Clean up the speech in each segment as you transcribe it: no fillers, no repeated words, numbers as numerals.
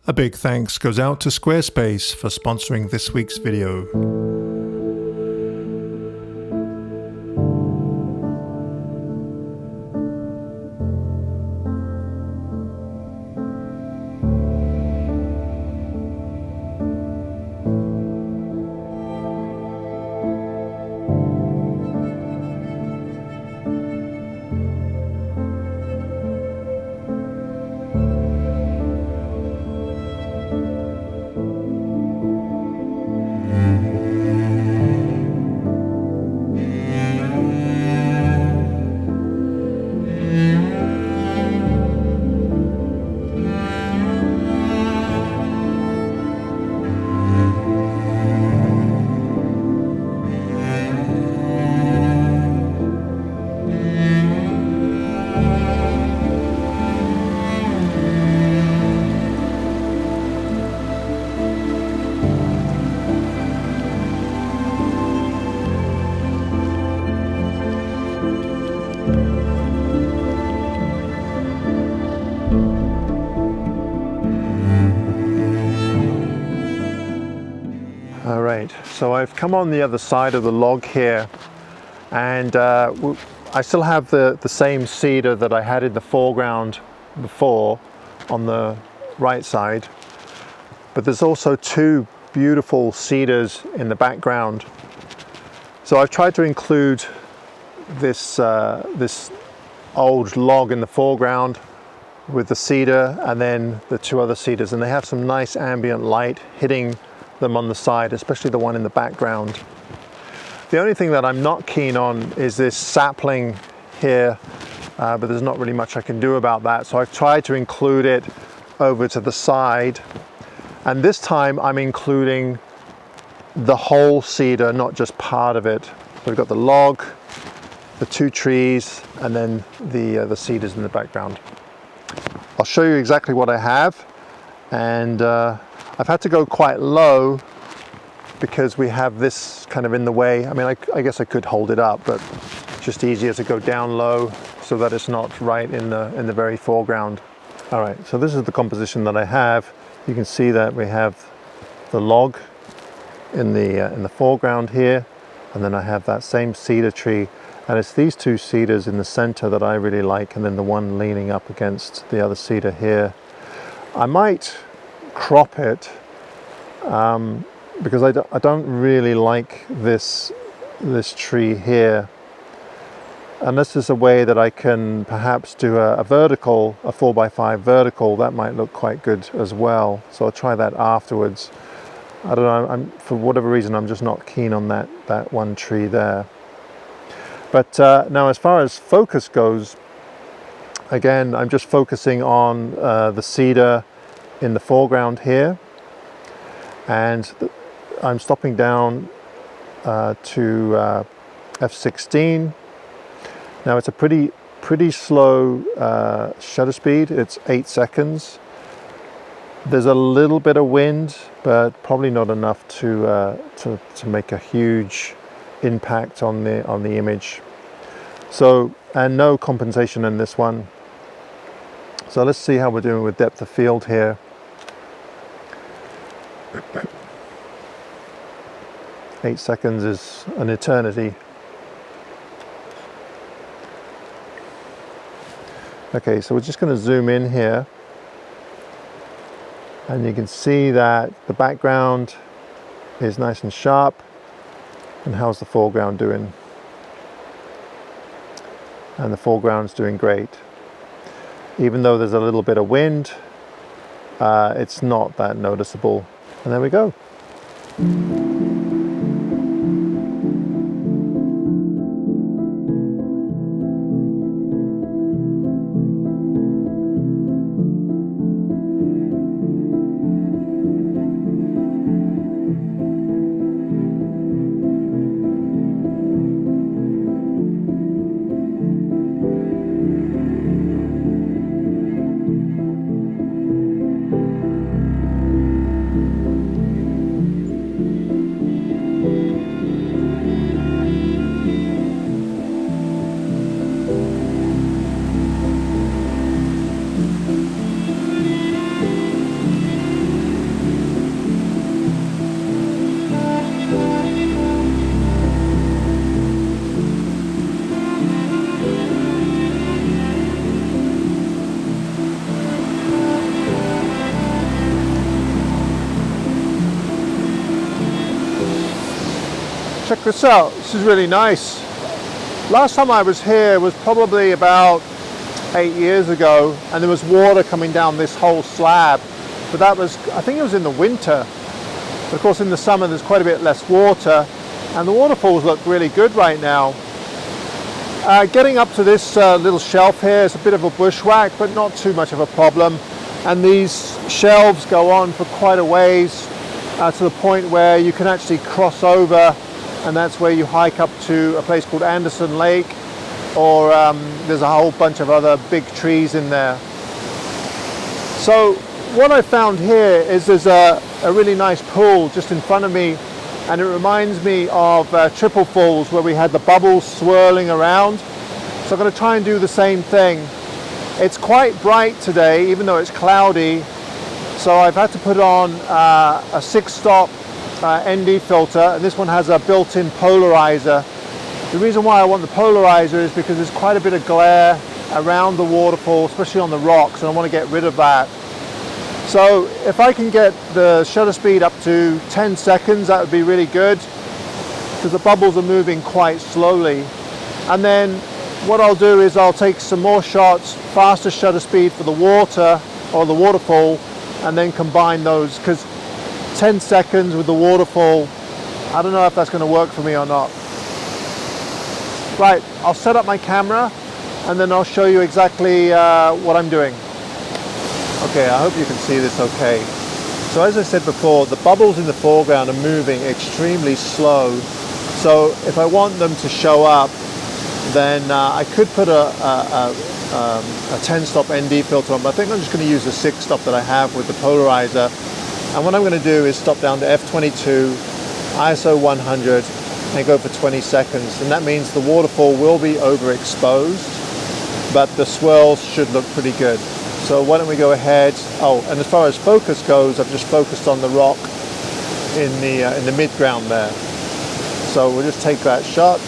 A big thanks goes out to Squarespace for sponsoring this week's video. So I've come on the other side of the log here, and I still have the same cedar that I had in the foreground before on the right side, but there's also two beautiful cedars in the background. So I've tried to include this old log in the foreground with the cedar and then the two other cedars, and they have some nice ambient light hitting them on the side, especially the one in the background. The only thing that I'm not keen on is this sapling here, but there's not really much I can do about that. So I've tried to include it over to the side, and this time I'm including the whole cedar, not just part of it. So we've got the log, the two trees, and then the cedars in the background. I'll show you exactly what I have, and I've had to go quite low because we have this kind of in the way. I mean, I guess I could hold it up, but it's just easier to go down low so that it's not right in the very foreground. All right, so this is the composition that I have. You can see that we have the log in the foreground here, and then I have that same cedar tree, and it's these two cedars in the center that I really like, and then the one leaning up against the other cedar here. I might crop it because I don't really like this tree here, unless there's a way that I can perhaps do a vertical, a 4x5 vertical. That might look quite good as well, so I'll try that afterwards. I don't know, for whatever reason I'm just not keen on that one tree there. But now as far as focus goes, again I'm just focusing on the cedar in the foreground here, and I'm stopping down to f16. Now it's a pretty slow shutter speed. It's 8 seconds. There's a little bit of wind, but probably not enough to make a huge impact on the image. So, and no compensation in this one. So let's see how we're doing with depth of field here. 8 seconds is an eternity. Okay, so we're just going to zoom in here, and you can see that the background is nice and sharp. And how's the foreground doing? And the foreground's doing great. Even though there's a little bit of wind, it's not that noticeable. And there we go. check this out. This is really nice. Last time I was here was probably about 8 years ago, and there was water coming down this whole slab, but that was, I think it was in the winter. But of course in the summer there's quite a bit less water, and the waterfalls look really good right now. Getting up to this little shelf here is a bit of a bushwhack, but not too much of a problem. And these shelves go on for quite a ways to the point where you can actually cross over, and that's where you hike up to a place called Anderson Lake, or there's a whole bunch of other big trees in there. So what I found here is there's a really nice pool just in front of me, and it reminds me of Triple Falls, where we had the bubbles swirling around. So I'm going to try and do the same thing. It's quite bright today, even though it's cloudy, so I've had to put on a 6-stop ND filter, and this one has a built-in polarizer. The reason why I want the polarizer is because there's quite a bit of glare around the waterfall, especially on the rocks, and I want to get rid of that. So if I can get the shutter speed up to 10 seconds, that would be really good, because the bubbles are moving quite slowly. And then what I'll do is I'll take some more shots, faster shutter speed for the water or the waterfall, and then combine those, because 10 seconds with the waterfall, I don't know if that's going to work for me or not. Right, I'll set up my camera and then I'll show you exactly what I'm doing. Okay, I hope you can see this okay. So as I said before, the bubbles in the foreground are moving extremely slow. So if I want them to show up, then I could put a 10-stop ND filter on, but I think I'm just going to use the 6-stop that I have with the polarizer. And what I'm going to do is stop down to f22, ISO 100, and go for 20 seconds. And that means the waterfall will be overexposed, but the swirls should look pretty good. So why don't we go ahead. Oh, and as far as focus goes, I've just focused on the rock in the mid-ground there. So we'll just take that shot.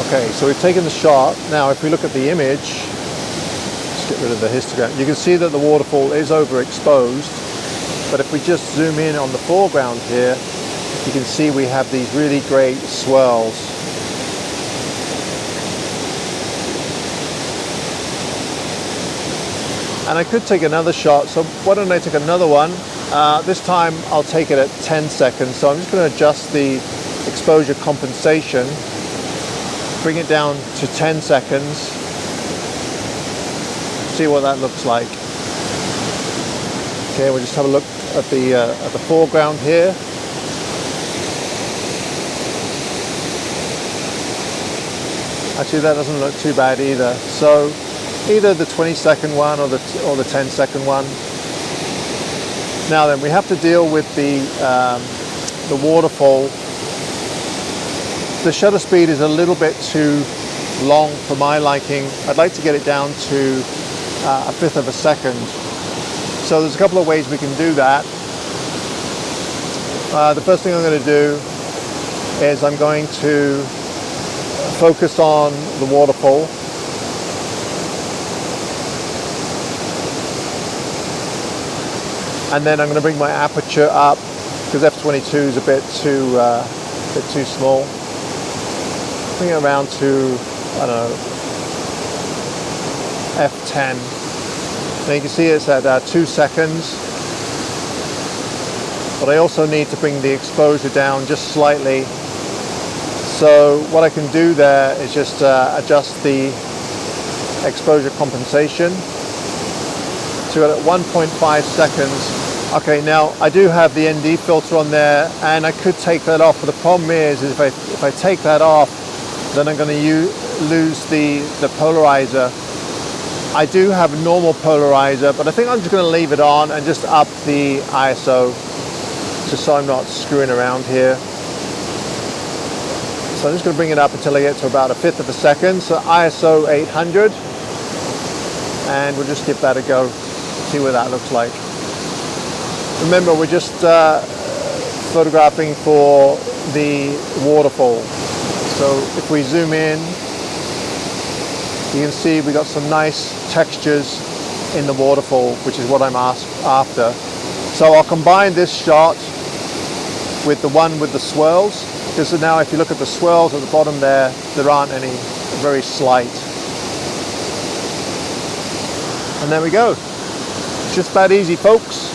Okay, so we've taken the shot. Now if we look at the image, let's get rid of the histogram. You can see that the waterfall is overexposed, but if we just zoom in on the foreground here, you can see we have these really great swirls. And I could take another shot, so why don't I take another one? This time I'll take it at 10 seconds. So I'm just going to adjust the exposure compensation, bring it down to 10 seconds, see what that looks like. Okay, we'll just have a look at the foreground here. Actually, that doesn't look too bad either. So either the 20-second one or the 10-second one. Now then, we have to deal with the waterfall. The shutter speed is a little bit too long for my liking. I'd like to get it down to 1/5 of a second. So there's a couple of ways we can do that. The first thing I'm going to do is I'm going to focus on the waterfall. And then I'm going to bring my aperture up, because f22 is a bit too small. Bring it around to, I don't know, f10. Now you can see it's at 2 seconds. But I also need to bring the exposure down just slightly. So what I can do there is just adjust the exposure compensation to at 1.5 seconds. Okay, now I do have the ND filter on there, and I could take that off, but the problem is if I take that off, then I'm going to lose the polarizer. I do have a normal polarizer, but I think I'm just going to leave it on and just up the ISO, just so I'm not screwing around here. So I'm just going to bring it up until I get to about 1/5 of a second, so ISO 800, and we'll just give that a go, see what that looks like. Remember, we're just photographing for the waterfall. So if we zoom in, you can see we got some nice textures in the waterfall, which is what I'm after. So I'll combine this shot with the one with the swirls, because now if you look at the swirls at the bottom there aren't any, very slight. And there we go. It's just that easy, folks.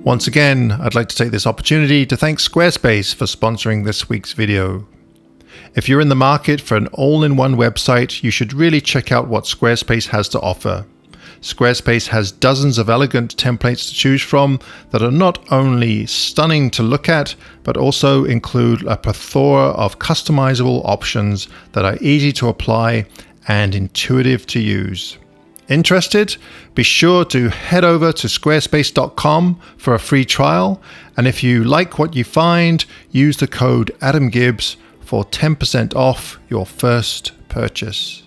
Once again, I'd like to take this opportunity to thank Squarespace for sponsoring this week's video. If you're in the market for an all-in-one website, you should really check out what Squarespace has to offer. Squarespace has dozens of elegant templates to choose from that are not only stunning to look at, but also include a plethora of customizable options that are easy to apply and intuitive to use. Interested? Be sure to head over to squarespace.com for a free trial, and if you like what you find, use the code AdamGibbs for 10% off your first purchase.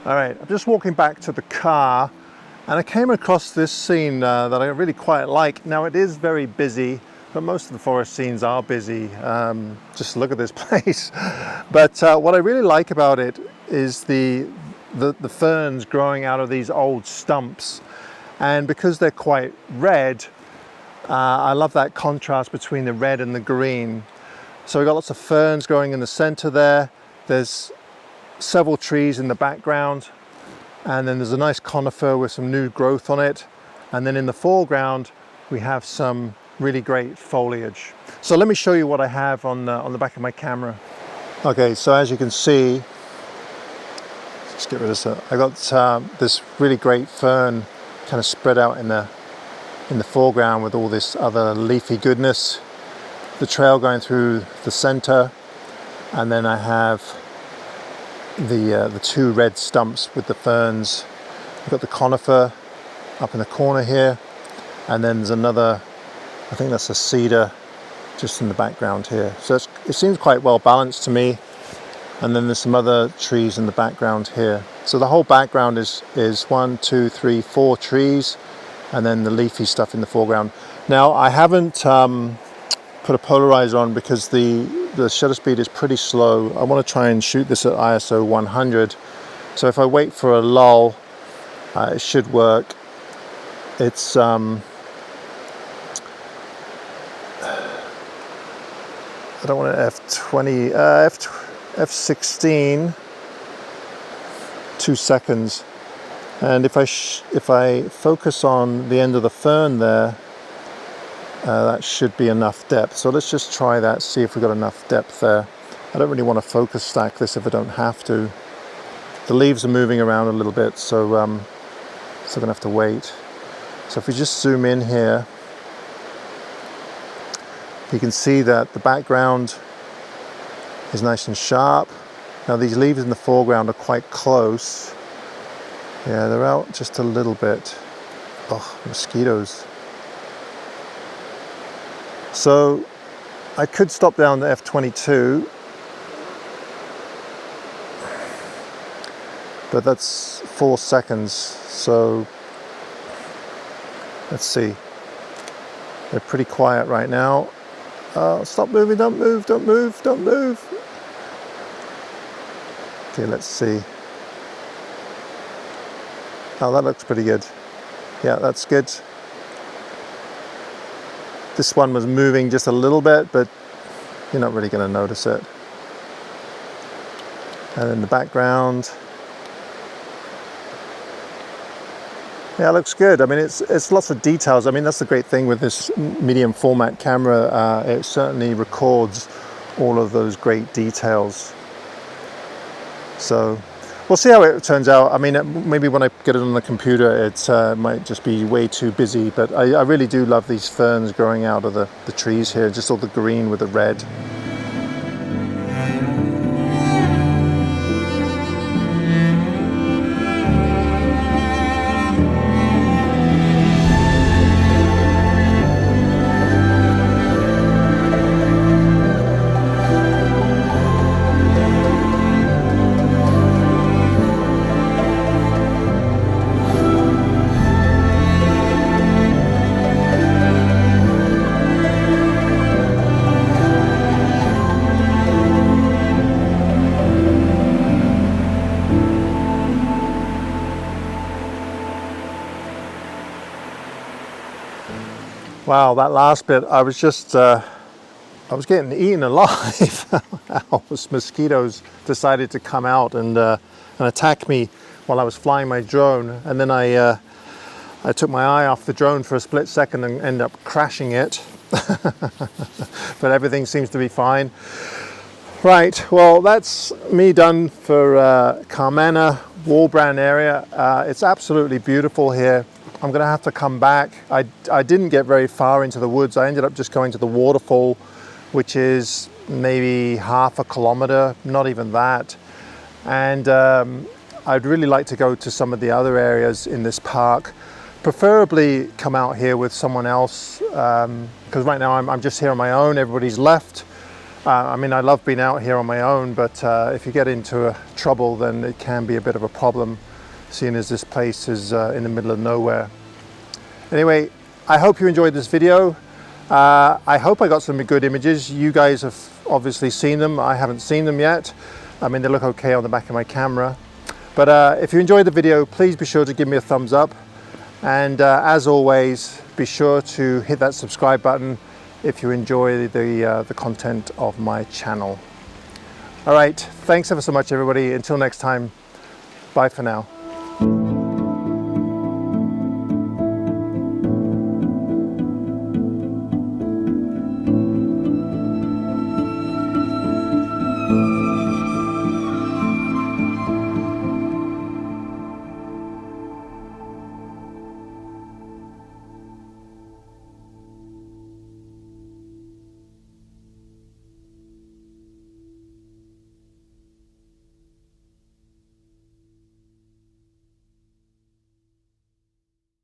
All right, I'm just walking back to the car and I came across this scene that I really quite like. Now it is very busy, but most of the forest scenes are busy. Just look at this place. But what I really like about it is the ferns growing out of these old stumps. And because they're quite red, I love that contrast between the red and the green. So we've got lots of ferns growing in the center there. There's several trees in the background, and then there's a nice conifer with some new growth on it, and then in the foreground we have some really great foliage. So let me show you what I have on the back of my camera. Okay, so as you can see, let's get rid of this. I got this really great fern kind of spread out in the foreground with all this other leafy goodness, the trail going through the center, and then I have the two red stumps with the ferns. We've got the conifer up in the corner here, and then there's another, I think that's a cedar just in the background here. So it seems quite well balanced to me. And then there's some other trees in the background here. So the whole background is 1, 2, 3, 4 trees, and then the leafy stuff in the foreground. Now I haven't put a polarizer on because the shutter speed is pretty slow. I want to try and shoot this at ISO 100. So if I wait for a lull, it should work. It's I don't want an F20, F16, 2 seconds. And if I focus on the end of the fern there, that should be enough depth. So let's just try that, see if we've got enough depth there. I don't really want to focus stack this if I don't have to. The leaves are moving around a little bit, so still gonna have to wait. So if we just zoom in here, you can see that the background is nice and sharp. Now these leaves in the foreground are quite close. Yeah, they're out just a little bit. Oh, mosquitoes. So I could stop down to F22, but that's 4 seconds. So let's see. They're pretty quiet right now. Stop moving, don't move, don't move, don't move. Okay, let's see. Oh, that looks pretty good. Yeah, that's good. This one was moving just a little bit, but you're not really going to notice it. And in the background, yeah, it looks good. I mean, it's lots of details. I mean, that's the great thing with this medium format camera. It certainly records all of those great details. So we'll see how it turns out. I mean, maybe when I get it on the computer, it might just be way too busy. But I really do love these ferns growing out of the trees here, just all the green with the red. Wow, that last bit, I was just, I was getting eaten alive. Those mosquitoes decided to come out and attack me while I was flying my drone. And then I took my eye off the drone for a split second and ended up crashing it. But everything seems to be fine. Right, well, that's me done for CARMANAH WALBRAN area. It's absolutely beautiful here. I'm going to have to come back. I didn't get very far into the woods. I ended up just going to the waterfall, which is maybe half a kilometer, not even that. And I'd really like to go to some of the other areas in this park, preferably come out here with someone else, because right now I'm just here on my own. Everybody's left. I mean, I love being out here on my own, but if you get into trouble, then it can be a bit of a problem, seeing as this place is in the middle of nowhere. Anyway, I hope you enjoyed this video. I hope I got some good images. You guys have obviously seen them. I haven't seen them yet. I mean, they look okay on the back of my camera. But if you enjoyed the video, please be sure to give me a thumbs up. And as always, be sure to hit that subscribe button if you enjoy the content of my channel. All right, thanks ever so much, everybody. Until next time, bye for now.